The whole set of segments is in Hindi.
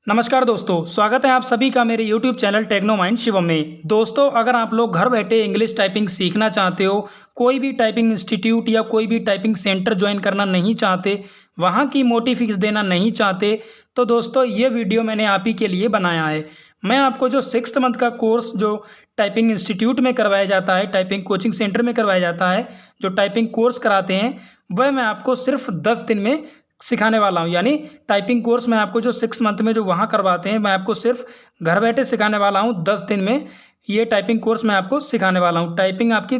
नमस्कार दोस्तों, स्वागत है आप सभी का मेरे YouTube channel techno mind Shivam में। दोस्तों, अगर आप लोग घर बैठे इंग्लिश टाइपिंग सीखना चाहते हो, कोई भी टाइपिंग इंस्टीट्यूट या कोई भी टाइपिंग सेंटर ज्वाइन करना नहीं चाहते, वहाँ की मोटी फीस देना नहीं चाहते, तो दोस्तों ये वीडियो मैंने आप ही के लिए बनाया है। मैं आपको जो 6th मंथ का कोर्स जो टाइपिंग इंस्टीट्यूट में करवाया जाता है, टाइपिंग कोचिंग सेंटर में करवाया जाता है, जो टाइपिंग कोर्स कराते हैं, वह मैं आपको सिर्फ 10 दिन में सिखाने वाला हूँ। यानी टाइपिंग कोर्स मैं आपको जो 6 मंथ में जो वहाँ करवाते हैं, मैं आपको सिर्फ घर बैठे सिखाने वाला हूँ। 10 दिन में ये टाइपिंग कोर्स मैं आपको सिखाने वाला हूँ। टाइपिंग आपकी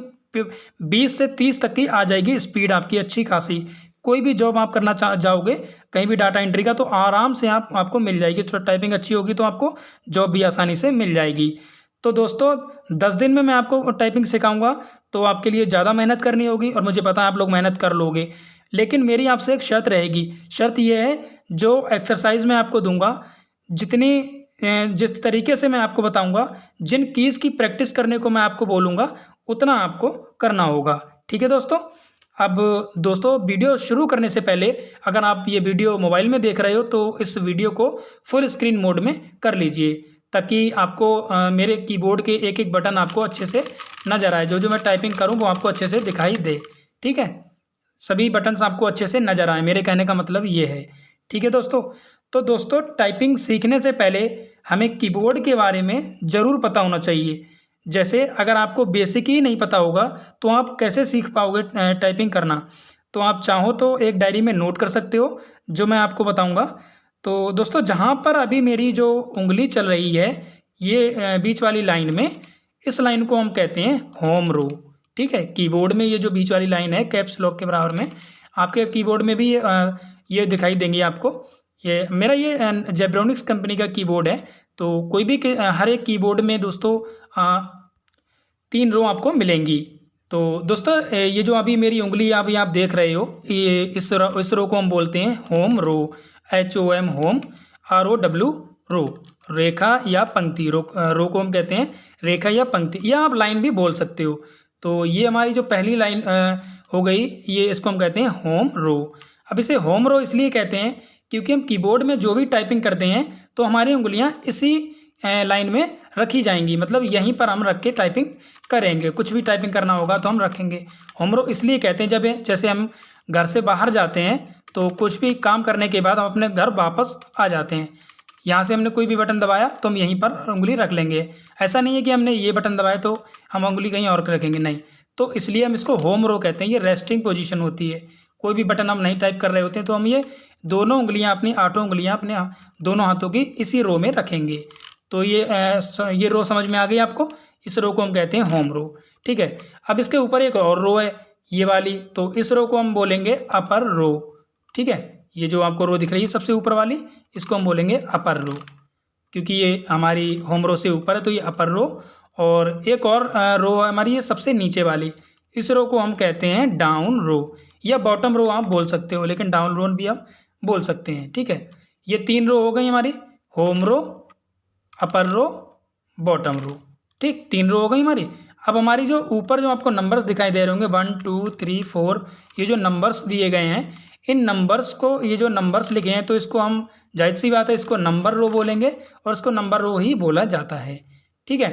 20 से 30 तक की आ जाएगी, स्पीड आपकी अच्छी खासी। कोई भी जॉब आप करना जाओगे, कहीं भी डाटा एंट्री का, तो आराम से आपको मिल जाएगी। तो टाइपिंग अच्छी होगी तो आपको जॉब भी आसानी से मिल जाएगी। तो दोस्तों 10 दिन में मैं आपको टाइपिंग सिखाऊंगा, तो आपके लिए ज़्यादा मेहनत करनी होगी और मुझे पता है आप लोग मेहनत कर लोगे। लेकिन मेरी आपसे एक शर्त रहेगी। शर्त ये है, जो एक्सरसाइज मैं आपको दूंगा, जिस तरीके से मैं आपको बताऊंगा, जिन कीज़ की प्रैक्टिस करने को मैं आपको बोलूँगा, उतना आपको करना होगा। ठीक है दोस्तों। अब दोस्तों, वीडियो शुरू करने से पहले, अगर आप ये वीडियो मोबाइल में देख रहे हो तो इस वीडियो को फुल स्क्रीन मोड में कर लीजिए, ताकि आपको मेरे कीबोर्ड के एक एक बटन आपको अच्छे से नज़र आए। जो जो मैं टाइपिंग करूँ वो आपको अच्छे से दिखाई दे। ठीक है, सभी बटन्स आपको अच्छे से नज़र आए, मेरे कहने का मतलब ये है। ठीक है दोस्तों। तो दोस्तों, टाइपिंग सीखने से पहले हमें कीबोर्ड के बारे में ज़रूर पता होना चाहिए। जैसे अगर आपको बेसिक ही नहीं पता होगा तो आप कैसे सीख पाओगे टाइपिंग करना। तो आप चाहो तो एक डायरी में नोट कर सकते हो, जो मैं आपको बताऊंगा। तो दोस्तों, जहाँ पर अभी मेरी जो उंगली चल रही है, ये बीच वाली लाइन में, इस लाइन को हम कहते हैं होम रो। ठीक है, कीबोर्ड में ये जो बीच वाली लाइन है, कैप्स लॉक के बराबर में, आपके कीबोर्ड में भी ये दिखाई देंगी आपको। ये मेरा ये जेब्रोनिक्स कंपनी का कीबोर्ड है। तो कोई भी हर एक कीबोर्ड में दोस्तों 3 रो आपको मिलेंगी। तो दोस्तों, ये जो अभी मेरी उंगली अभी आप देख रहे हो, ये इस रो को हम बोलते हैं होम रो। HOM होम, ROW रो, रेखा या पंक्ति। रो को हम कहते हैं रेखा या पंक्ति, या आप लाइन भी बोल सकते हो। तो ये हमारी जो पहली लाइन हो गई, ये इसको हम कहते हैं होम रो। अब इसे होम रो इसलिए कहते हैं क्योंकि हम कीबोर्ड में जो भी टाइपिंग करते हैं तो हमारी उंगलियां इसी लाइन में रखी जाएंगी। मतलब यहीं पर हम रख के टाइपिंग करेंगे। कुछ भी टाइपिंग करना होगा तो हम रखेंगे। होम रो इसलिए कहते हैं, जब जैसे हम घर से बाहर जाते हैं तो कुछ भी काम करने के बाद हम अपने घर वापस आ जाते हैं, यहाँ से हमने कोई भी बटन दबाया तो हम यहीं पर उंगली रख लेंगे। ऐसा नहीं है कि हमने ये बटन दबाया तो हम उंगली कहीं और रखेंगे, नहीं। तो इसलिए हम इसको होम रो कहते हैं। ये रेस्टिंग पोजीशन होती है। कोई भी बटन हम नहीं टाइप कर रहे होते हैं तो हम ये दोनों उंगलियां, अपनी 8 उंगलियां अपने दोनों हाथों की इसी रो में रखेंगे। तो ये रो समझ में आ गई आपको। इस रो को हम कहते हैं होम रो। ठीक है। अब इसके ऊपर एक और रो है, ये वाली, तो इस रो को हम बोलेंगे अपर रो। ठीक है, ये जो आपको रो दिख रही है सबसे ऊपर वाली, इसको हम बोलेंगे अपर रो, क्योंकि ये हमारी होम रो से ऊपर है तो ये अपर रो। और एक और रो है हमारी, ये सबसे नीचे वाली, इस रो को हम कहते हैं डाउन रो, या बॉटम रो आप बोल सकते हो, लेकिन डाउन रो भी आप बोल सकते हैं। ठीक है, ये 3 रो हो गई हमारी, होम रो, अपर रो, बॉटम रो। ठीक, 3 रो हो गई हमारी। अब हमारी जो ऊपर जो आपको नंबर्स दिखाई दे रहे होंगे, 1 2 3 4, ये जो नंबर्स दिए गए हैं, इन नंबर्स को, ये जो नंबर्स लिखे हैं, तो इसको हम, जाहिर सी बात है, इसको नंबर रो बोलेंगे और इसको नंबर रो ही बोला जाता है। ठीक है।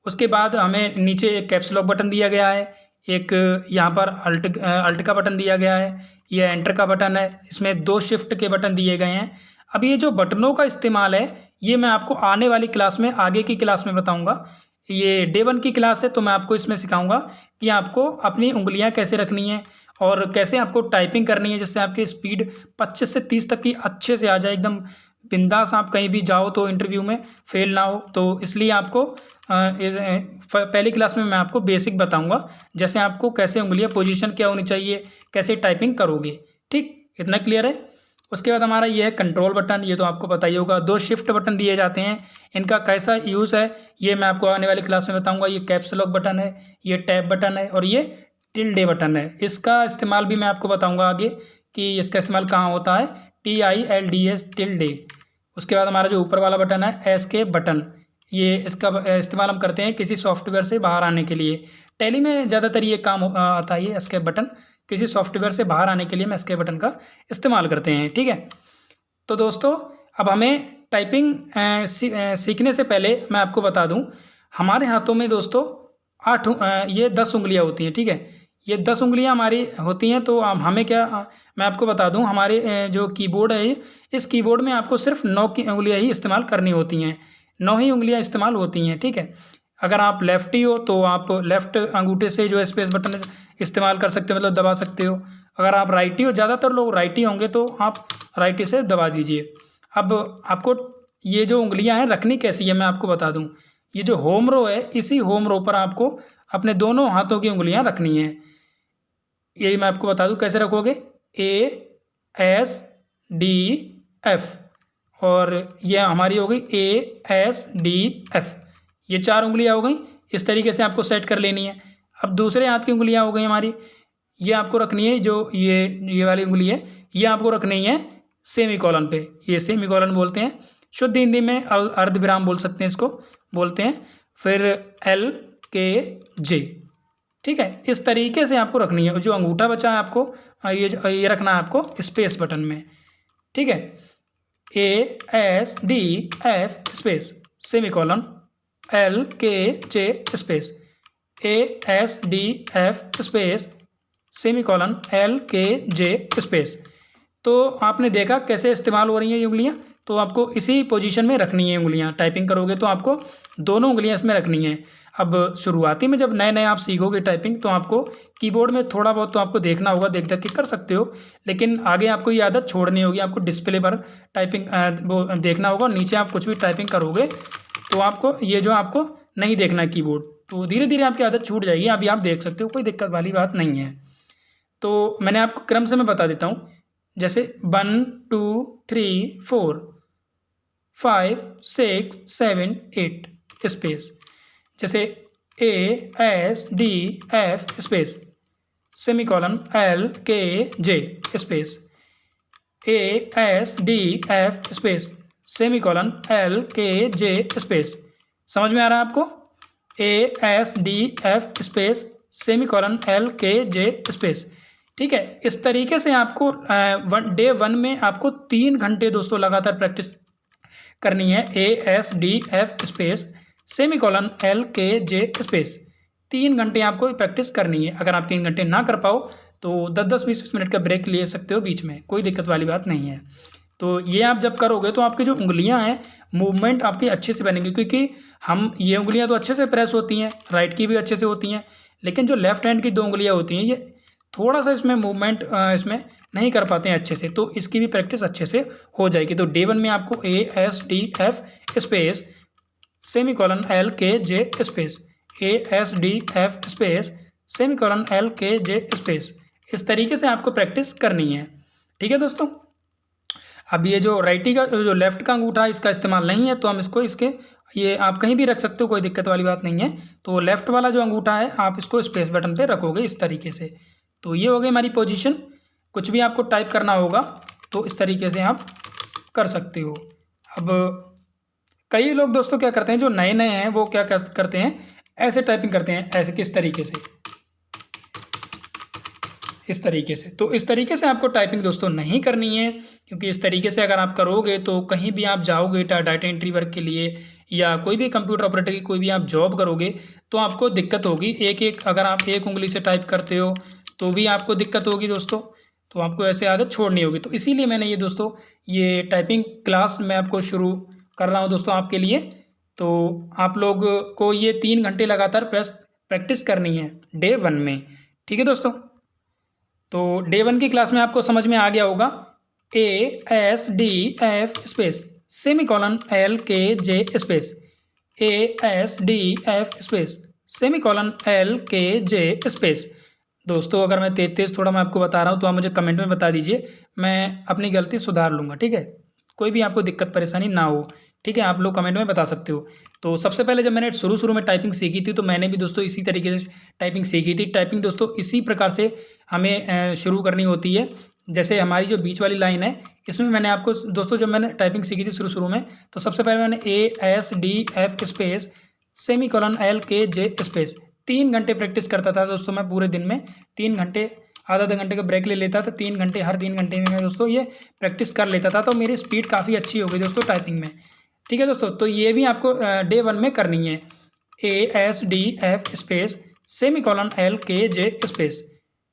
उसके बाद हमें नीचे एक कैप्स लॉक बटन दिया गया है, एक यहाँ पर अल्ट का बटन दिया गया है, ये एंटर का बटन है, इसमें 2 शिफ्ट के बटन दिए गए हैं। अब ये जो बटनों का इस्तेमाल है, ये मैं आपको आने वाली क्लास में, आगे की क्लास में बताऊंगा। ये डे 1 की क्लास है, तो मैं आपको इसमें सिखाऊंगा कि आपको अपनी उंगलियां कैसे रखनी है और कैसे आपको टाइपिंग करनी है, जिससे आपकी स्पीड 25 से 30 तक की अच्छे से आ जाए, एकदम बिंदास। आप कहीं भी जाओ तो इंटरव्यू में फेल ना हो। तो इसलिए आपको पहली क्लास में मैं आपको बेसिक बताऊंगा, जैसे आपको कैसे उंगलियां, पोजीशन क्या होनी चाहिए, कैसे टाइपिंग करोगे। ठीक, इतना क्लियर है। उसके बाद हमारा ये है कंट्रोल बटन, ये तो आपको पता ही होगा। 2 शिफ्ट बटन दिए जाते हैं, इनका कैसा यूज़ है ये मैं आपको आने वाली क्लास में बताऊंगा। ये कैप्स लॉक बटन है, ये टैब बटन है, और ये टिल्डे बटन है। इसका इस्तेमाल भी मैं आपको बताऊंगा आगे कि इसका इस्तेमाल कहाँ होता है, TILDS, टिल्डे। उसके बाद हमारा जो ऊपर वाला बटन है, एस्केप बटन, ये इसका इस्तेमाल हम करते हैं किसी सॉफ्टवेयर से बाहर आने के लिए। टैली में ज़्यादातर ये काम आता है, ये एस्केप बटन। किसी सॉफ्टवेयर से बाहर आने के लिए हम एस्केप बटन का इस्तेमाल करते हैं। ठीक है। तो दोस्तों, अब हमें टाइपिंग सीखने से पहले मैं आपको बता दूं, हमारे हाथों में दोस्तों ये 10 उंगलियां होती हैं, ठीक है। ये 10 उंगलियां हमारी होती हैं। तो हमें क्या, मैं आपको बता दूं, हमारे जो कीबोर्ड है, इस कीबोर्ड में आपको सिर्फ 9 की उंगलियां ही इस्तेमाल करनी होती हैं। 9 ही उंगलियां इस्तेमाल होती हैं, ठीक है। अगर आप लेफ्टी हो तो आप लेफ्ट अंगूठे से जो स्पेस बटन इस्तेमाल कर सकते हो, मतलब दबा सकते हो। अगर आप राइटी हो, ज़्यादातर लोग राइटी होंगे, तो आप राइटी से दबा दीजिए। अब आपको ये जो उंगलियां हैं रखनी कैसी है मैं आपको बता दूं। ये जो होम रो है, इसी होम रो पर आपको अपने दोनों हाथों की उंगलियां रखनी है। यही मैं आपको बता दूं कैसे रखोगे। A S D F, और ये हमारी हो गई ASDF। ये 4 उंगलियां हो गई। इस तरीके से आपको सेट कर लेनी है। अब दूसरे हाथ की उंगलियां हो गई हमारी, ये आपको रखनी है। जो ये वाली उंगली है, ये आपको रखनी है सेमी कॉलन पे। ये सेमी कॉलन बोलते हैं, शुद्ध हिंदी में अर्धविराम बोल सकते हैं, इसको बोलते हैं। फिर LKJ, ठीक है। इस तरीके से आपको रखनी है। जो अंगूठा बचा है आपको, ये रखना है आपको स्पेस बटन में, ठीक है। ASDF space semi colon LKJ space ASDF space semi colon LKJ space. तो आपने देखा कैसे इस्तेमाल हो रही हैं ये उंगलियां। तो आपको इसी पोजीशन में रखनी है उंगलियां। टाइपिंग करोगे तो आपको दोनों उंगलियां इसमें रखनी है। अब शुरुआती में जब नए नए आप सीखोगे टाइपिंग, तो आपको कीबोर्ड में थोड़ा बहुत तो आपको देखना होगा, देख देख के कर सकते हो। लेकिन आगे आपको ये आदत छोड़नी होगी। आपको डिस्प्ले पर टाइपिंग वो देखना होगा। नीचे आप कुछ भी टाइपिंग करोगे तो आपको ये जो आपको नहीं देखना है कीबोर्ड, तो धीरे धीरे आपकी आदत छूट जाएगी। अभी आप देख सकते हो, कोई दिक्कत वाली बात नहीं है। तो मैंने आपको क्रम से मैं बता देता हूँ। जैसे 1 2 3 4 5 6 7 8 स्पेस। जैसे ASDF space semi colon LKJ space ASDF space semi colon LKJ space. समझ में आ रहा है आपको। ASDF space semi colon LKJ space, ठीक है। इस तरीके से आपको डे 1 में आपको 3 घंटे दोस्तों लगातार प्रैक्टिस करनी है। ASDF space semi colon LKJ space 3 घंटे आपको प्रैक्टिस करनी है। अगर आप 3 घंटे ना कर पाओ तो 10-10 20 मिनट का ब्रेक ले सकते हो बीच में, कोई दिक्कत वाली बात नहीं है। तो ये आप जब करोगे तो आपकी जो उंगलियां हैं, मूवमेंट आपकी अच्छे से बनेंगी। क्योंकि हम ये उंगलियां तो अच्छे से प्रेस होती हैं, राइट की भी अच्छे से होती हैं, लेकिन जो लेफ्ट हैंड की 2 उंगलियां होती हैं, ये थोड़ा सा इसमें मूवमेंट इसमें नहीं कर पाते हैं अच्छे से। तो इसकी भी प्रैक्टिस अच्छे से हो जाएगी। तो डे 1 में आपको ASDF space semi colon LKJ space ASDF space semi colon LKJ space, इस तरीके से आपको प्रैक्टिस करनी है, ठीक है दोस्तों। अब ये जो राइटी का जो लेफ्ट का अंगूठा है, इसका इस्तेमाल नहीं है, तो हम इसको ये आप कहीं भी रख सकते हो, कोई दिक्कत वाली बात नहीं है। तो लेफ्ट वाला जो अंगूठा है, आप इसको स्पेस बटन पे रखोगे इस तरीके से। तो ये हो गई हमारी पोजीशन। कुछ भी आपको टाइप करना होगा तो इस तरीके से आप कर सकते हो। अब कई लोग दोस्तों क्या करते हैं, जो नए नए हैं, वो क्या करते हैं, ऐसे टाइपिंग करते हैं, ऐसे किस तरीके से, इस तरीके से। तो इस तरीके से आपको टाइपिंग दोस्तों नहीं करनी है। क्योंकि इस तरीके से अगर आप करोगे तो कहीं भी आप जाओगे डाटा एंट्री वर्क के लिए, या कोई भी कंप्यूटर ऑपरेटर की कोई भी आप जॉब करोगे, तो आपको दिक्कत होगी। अगर आप एक उंगली से टाइप करते हो तो भी आपको दिक्कत होगी दोस्तों। तो आपको ऐसे आदत छोड़नी होगी। तो इसीलिए मैंने ये दोस्तों ये टाइपिंग क्लास मैं आपको शुरू कर रहा हूँ दोस्तों आपके लिए। तो आप लोग को ये 3 घंटे लगातार प्रैक्टिस करनी है डे 1 में, ठीक है दोस्तों। तो डे 1 की क्लास में आपको समझ में आ गया होगा। ASDF space semi colon LKJ space ASDF space semi colon LKJ space. दोस्तों अगर मैं तेज थोड़ा मैं आपको बता रहा हूँ तो आप मुझे कमेंट में बता दीजिए, मैं अपनी गलती सुधार लूँगा, ठीक है। कोई भी आपको दिक्कत परेशानी ना हो, ठीक है, आप लोग कमेंट में बता सकते हो। तो सबसे पहले जब मैंने शुरू में टाइपिंग सीखी थी, तो मैंने भी दोस्तों इसी तरीके से टाइपिंग सीखी थी। टाइपिंग दोस्तों इसी प्रकार से हमें शुरू करनी होती है। जैसे हमारी जो बीच वाली लाइन है, इसमें मैंने आपको दोस्तों, जब मैंने टाइपिंग सीखी थी शुरू में, तो सबसे पहले मैंने ASDF space semi colon LKJ space 3 घंटे प्रैक्टिस करता था दोस्तों मैं। पूरे दिन में 3 घंटे आधा आधा घंटे का ब्रेक ले लेता था, 3 घंटे, हर 3 घंटे में मैं दोस्तों ये प्रैक्टिस कर लेता था, तो मेरी स्पीड काफ़ी अच्छी हो गई दोस्तों टाइपिंग में। ठीक है दोस्तों, तो ये भी आपको डे 1 में करनी है। ASDF space semicolon LKJ space.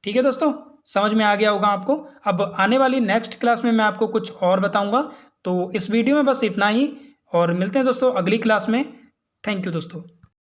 ठीक है दोस्तों, समझ में आ गया होगा आपको। अब आने वाली नेक्स्ट क्लास में मैं आपको कुछ और बताऊंगा। तो इस वीडियो में बस इतना ही, और मिलते हैं दोस्तों अगली क्लास में। थैंक यू दोस्तों।